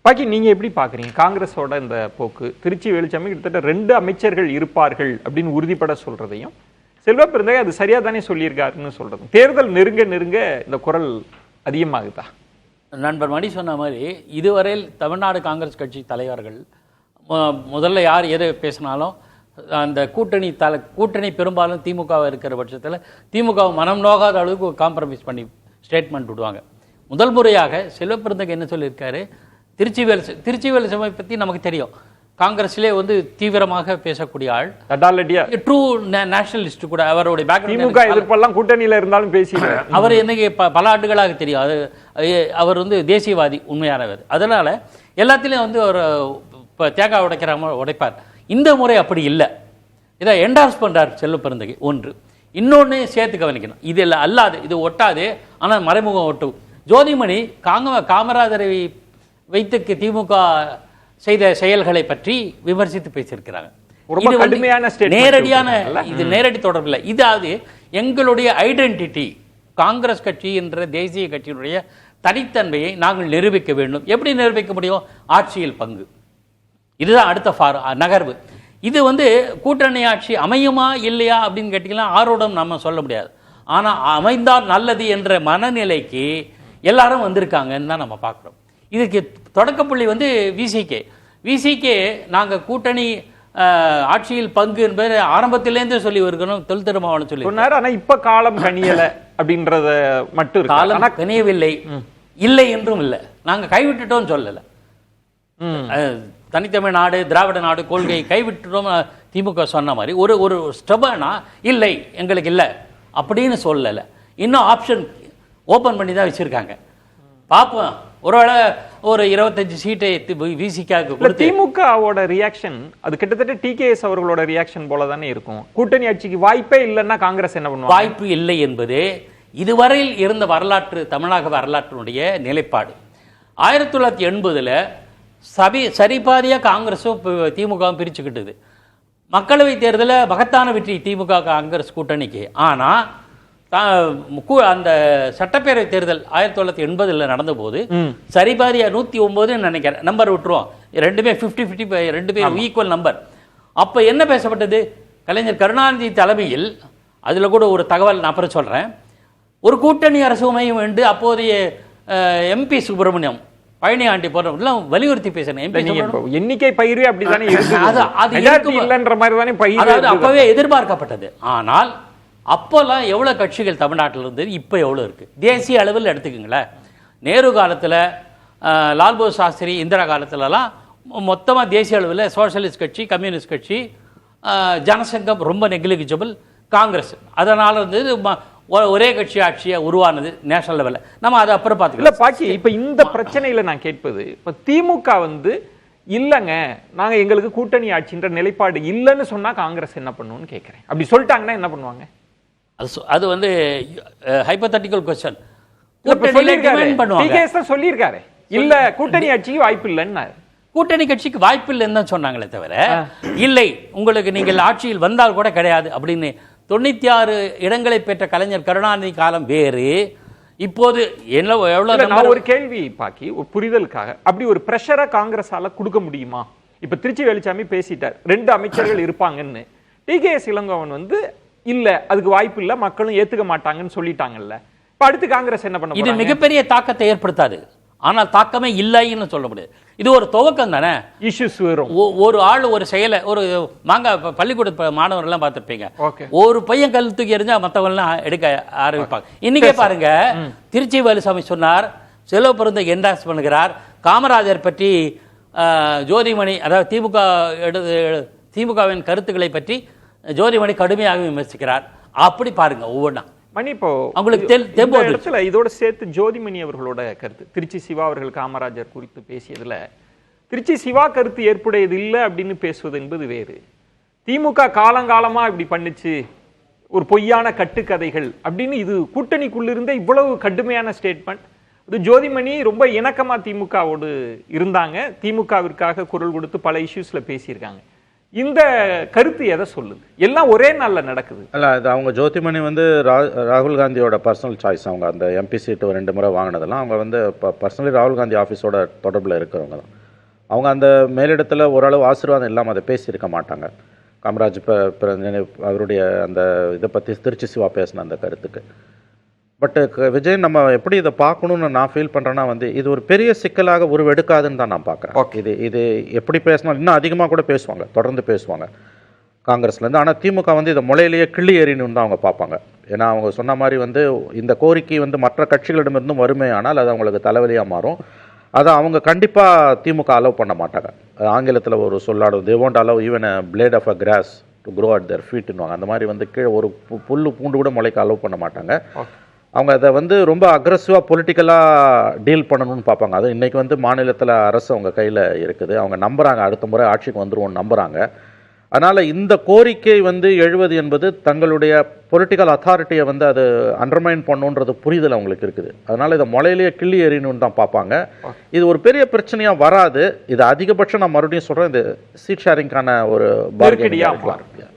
பாக்கி நீங்க எப்படி பாக்குறீங்க காங்கிரஸோட இந்த போக்கு? திருச்சி வேலுச்சாமி கிட்டத்தட்ட 2 அமைச்சர்கள் இருப்பார்கள் அப்படின்னு உறுதிப்பட சொல்றதையும், செல்வ பெருந்தகை அது சரியா தானே சொல்லியிருக்காருன்னு சொல்றது. தேர்தல் நெருங்க நெருங்க இந்த குரல் அதிகமாகுதா? நண்பர் மணி சொன்ன மாதிரி இதுவரையில் தமிழ்நாடு காங்கிரஸ் கட்சி தலைவர்கள் முதல்ல யார் எது பேசினாலும் அந்த கூட்டணி பெரும்பாலும் திமுக இருக்கிற பட்சத்தில் திமுக மனம் நோகாத அளவுக்கு காம்ப்ரமைஸ் பண்ணி ஸ்டேட்மெண்ட் விடுவாங்க. முதல் முறையாக செல்வ பெருந்தகை என்ன சொல்லியிருக்காரு, திருச்சி வேலுச்சாமி பற்றி நமக்கு தெரியும், காங்கிரஸ்லேயே வந்து தீவிரமாக பேசக்கூடிய ஆள், ட்ரூ நேஷனலிஸ்ட் கூட. அவருடைய பேக்ரவுண்ட் கூட்டணியில் இருந்தாலும் பேசி அவர் என்னைக்கு பல ஆண்டுகளாக தெரியும். அவர் வந்து தேசியவாதி உண்மையானவர். அதனால எல்லாத்திலையும் வந்து ஒரு தேங்காய் உடைக்கிற உடைப்பார். இந்த முறை அப்படி இல்லை. இதை என்டார்ஸ் பண்ணுறார் செல்வ பெருந்தகை. ஒன்று இன்னொன்று சேர்த்து கவனிக்கணும், இது இல்லை அல்லாது இது ஒட்டாது, ஆனால் மறைமுகம் ஒட்டும். ஜோதிமணி காமராஜரை வைத்து திமுக செய்த செயல்களை பற்றி விமர்சித்து பேசியிருக்கிறாங்க. நேரடியான இது நேரடி தொடர்பு இல்லை. இதாவது எங்களுடைய ஐடென்டிட்டி, காங்கிரஸ் கட்சி என்ற தேசிய கட்சியினுடைய தனித்தன்மையை நாங்கள் நிரூபிக்க வேண்டும். எப்படி நிரூபிக்க முடியும்? ஆட்சியில் பங்கு. இதுதான் அடுத்த நகர்வு. இது வந்து கூட்டணி ஆட்சி அமையுமா இல்லையா அப்படின்னு கேட்டிங்கன்னா ஆரோடம் நம்ம சொல்ல முடியாது. ஆனால் அமைந்தால் நல்லது என்ற மனநிலைக்கு எல்லாரும் வந்திருக்காங்கன்னு தான் நம்ம பார்க்குறோம். இதுக்கு தொடக்கப்புள்ளி வந்து விசிகே நாங்கள் கூட்டணி ஆட்சியில் பங்கு என்பது ஆரம்பத்திலேருந்து சொல்லி வருகிறோம். தொல் திருமாவளவன் சொல்லி சொன்னார். ஆனால் இப்போ காலம் கனியலை அப்படின்றத மட்டும் காலம் கனியவில்லை, இல்லை என்றும் இல்லை. நாங்கள் கைவிட்டுட்டோம் சொல்லலை. தனித்தமிழ் நாடு திராவிட நாடு கொள்கை கைவிட்டுட்டோம் திமுக சொன்ன மாதிரி ஒரு ஸ்டெபனா இல்லை எங்களுக்கு இல்லை அப்படின்னு சொல்லலை. இன்னும் ஆப்ஷன் ஓப்பன் பண்ணி தான் வச்சுருக்காங்க. பார்ப்போம், ஒருவேளை ஒரு 25 சீட்டை விசிகாவுக்கு. திமுகவோட ரியாக்ஷன் அது கிட்டத்தட்ட டிகேஎஸ் அவர்களோட ரியாக்ஷன் போல தானே இருக்கும். கூட்டணி ஆட்சிக்கு வாய்ப்பே இல்லைன்னா காங்கிரஸ் என்ன பண்ணுவாங்க? வாய்ப்பு இல்லை என்பது இதுவரையில் இருந்த தமிழக வரலாற்றினுடைய நிலைப்பாடு. 1980 சரிபாதியாக காங்கிரஸும் திமுகவும் பிரிச்சுக்கிட்டது. மக்களவை தேர்தலில் மகத்தான வெற்றி திமுக காங்கிரஸ் கூட்டணிக்கு. ஆனால் அந்த சட்டப்பேரவை தேர்தல் 1980 நடந்தபோது சரிபாதியா 109 நினைக்கிறேன், நம்பர் விட்டுருவோம், ரெண்டுமே 50-50, ரெண்டு பேரும் ஈக்குவல் நம்பர். அப்போ என்ன பேசப்பட்டது? கலைஞர் கருணாநிதி தலைமையில், அதில் கூட ஒரு தகவல் நான் அப்புறம் சொல்கிறேன், ஒரு கூட்டணி அரசு அமையும் என்று அப்போதைய எம்பி சுப்பிரமணியம், பழனி ஆண்டி போன்றவர்கள்லாம் வலியுறுத்தி பேசினேன். எண்ணிக்கை பயிரே அப்படித்தானே, அப்பவே எதிர்பார்க்கப்பட்டது. ஆனால் அப்போல்லாம் எவ்வளோ கட்சிகள் தமிழ்நாட்டில் இருந்தது, இப்போ எவ்வளோ இருக்குது? தேசிய அளவில் எடுத்துக்கங்களேன். நேரு காலத்தில், லால்பகதூர் சாஸ்திரி, இந்திரா காலத்துலலாம் மொத்தமாக தேசிய அளவில் சோஷலிஸ்ட் கட்சி, கம்யூனிஸ்ட் கட்சி, ஜனசங்கம் ரொம்ப நெக்லிஜிபிள், காங்கிரஸ். அதனால் வந்து ஒரே கட்சி ஆட்சியாக உருவானது நேஷனல் லெவலில். நம்ம அதை அப்புறம் பார்த்துக்கலாம். பாக்கி இப்போ இந்த பிரச்சனையில் நான் கேட்பது, இப்போ திமுக வந்து இல்லைங்க நாங்கள் எங்களுக்கு கூட்டணி ஆட்சின்ற நிலைப்பாடு இல்லைன்னு சொன்னால் காங்கிரஸ் என்ன பண்ணுவோன்னு கேட்குறேன். அப்படி சொல்லிட்டாங்கன்னா என்ன பண்ணுவாங்க? அது வந்து ஹைபோதெட்டிக்கல் क्वेश्चन. சொல்லியிருக்காரு இல்ல கூட்டணி ஆட்சிக்கு வாய்ப்பு இல்லைன்னு. கூட்டணி கட்சிக்கு வாய்ப்பு இல்லைன்னு தான் சொன்னாங்களே தவிர இல்லை உங்களுக்கு நீங்கள் ஆட்சியில் வந்தால் கூட கிடையாது அப்படின்னு. 96 இடங்களை பெற்ற கலைஞர் கருணாநிதி காலம் வேறு. இப்போது எவ்வளவு ஒரு கேள்வி பாக்கி ஒரு புரிதலுக்காக, அப்படி ஒரு பிரஷரை காங்கிரஸால கொடுக்க முடியுமா? இப்ப திருச்சி வேலுச்சாமி பேசிட்டார் 2 அமைச்சர்கள் இருப்பாங்கன்னு. டிகேஎஸ் இளங்கோவன் வந்து இல்ல அதுக்கு வாய்ப்பு இல்ல, மக்களும் ஏத்துக்க மாட்டாங்கன்னு சொல்லிட்டாங்கல்ல. இப்ப அடுத்து காங்கிரஸ் என்ன பண்ண? இது மிகப்பெரிய தாக்கத்தை ஏற்படுத்தாது, ஆனால் தாக்கமே இல்லைன்னு சொல்ல முடியாது. இது ஒரு துவக்கம் தானே. இஷ்யூஸ் வரும். ஒரு ஆள் ஒரு செயலை, ஒரு பள்ளிக்கூட மாணவர்கள்லாம் பார்த்துருப்பீங்க, ஒரு பையன் கல் தூக்கி எறிஞ்சா மற்றவங்கலாம் எடுக்க ஆரம்பிப்பாங்க. இன்னைக்கே பாருங்க, திருச்சி வேலுசாமி சொன்னார், செல்வ பெருந்தகை என்டார்ஸ் பண்ணுகிறார், காமராஜர் பற்றி ஜோதிமணி, அதாவது திமுகவின் கருத்துக்களை பற்றி ஜோதிமணி கடுமையாக விமர்சிக்கிறார். அப்படி பாருங்க ஒவ்வொன்றா மணி. இப்போ அவங்களுக்கு இதோட சேர்த்து ஜோதிமணி அவர்களோட கருத்து, திருச்சி சிவா அவர்கள் காமராஜர் குறித்து பேசியதுல திருச்சி சிவா கருத்து ஏற்புடையது இல்லை அப்படின்னு பேசுவது என்பது வேறு. திமுக காலங்காலமா இப்படி பண்ணுச்சு, ஒரு பொய்யான கட்டுக்கதைகள் அப்படின்னு, இது கூட்டணிக்குள்ளிருந்த இவ்வளவு கடுமையான ஸ்டேட்மெண்ட். இது ஜோதிமணி ரொம்ப இணக்கமா திமுகவோடு இருந்தாங்க, திமுகவிற்காக குரல் கொடுத்து பல இஷ்யூஸ்ல பேசியிருக்காங்க. இந்த கருத்து எதை சொல்லுது? எல்லாம் ஒரே நாள்ல நடக்குது இல்ல. அது அவங்க ஜோதிமணி வந்து ராகுல் காந்தியோட பர்சனல் சாய்ஸ். அவங்க அந்த எம்பி சீட்டு 2 முறை வாங்கினதெல்லாம் அவங்க வந்து பர்சனலி ராகுல் காந்தி ஆஃபீஸோட தொடர்பில் இருக்கிறவங்க தான். அவங்க அந்த மேலிடத்தில் ஓரளவு ஆசீர்வாதம் இல்லாமல் அதை பேசியிருக்க மாட்டாங்க. காமராஜ் அவருடைய அந்த இதை பற்றி திருச்சி சிவா பேசின அந்த கருத்துக்கு. பட்டு விஜய் நம்ம எப்படி இதை பார்க்கணுன்னு நான் ஃபீல் பண்ணுறேன்னா வந்து இது ஒரு பெரிய சிக்கலாக உருவெடுக்காதுன்னு தான் நான் பார்க்குறேன். இது எப்படி பேசினா இன்னும் அதிகமாக கூட பேசுவாங்க, தொடர்ந்து பேசுவாங்க காங்கிரஸ்லேருந்து. ஆனால் திமுக வந்து இதை முளையிலேயே கிள்ளி எறியணுன்னு தான் அவங்க பார்ப்பாங்க. ஏன்னா அவங்க சொன்ன மாதிரி வந்து இந்த கோரிக்கை வந்து மற்ற கட்சிகளிடமிருந்தும் வருமே, ஆனால் அது அவங்களுக்கு தலைவலியாக மாறும். அதை அவங்க கண்டிப்பாக திமுக அலோவ் பண்ண மாட்டாங்க. ஆங்கிலத்தில் ஒரு சொல்லாடும், தே won't allow even a blade of a grass to grow at their feetன்னுவாங்க. அந்த மாதிரி வந்து கீழே ஒரு புல்லு பூண்டு கூட முளைக்க அலோவ் பண்ண மாட்டாங்க. அவங்க அதை வந்து ரொம்ப அக்ரெசிவாக பொலிட்டிக்கலாக டீல் பண்ணணும்னு பார்ப்பாங்க. அது இன்றைக்கி வந்து மாநிலத்தில் அரசு அவங்க கையில் இருக்குது. அவங்க நம்புகிறாங்க அடுத்த முறை ஆட்சிக்கு வந்துருவோம்னு நம்புகிறாங்க. அதனால் இந்த கோரிக்கை வந்து எழுவது என்பது தங்களுடைய பொலிட்டிக்கல் அத்தாரிட்டியை வந்து அது அண்டர்மைன் பண்ணுன்றது புரிதல் அவங்களுக்கு இருக்குது. அதனால் இதை முளையிலேயே கிள்ளி எறியணும்னு தான் பார்ப்பாங்க. இது ஒரு பெரிய பிரச்சனையாக வராது. இது அதிகபட்சம் நான் மறுபடியும் சொல்கிறேன், இது சீட் ஷேரிங்கான ஒரு பார்கெனிங்காக இருக்கலாம்.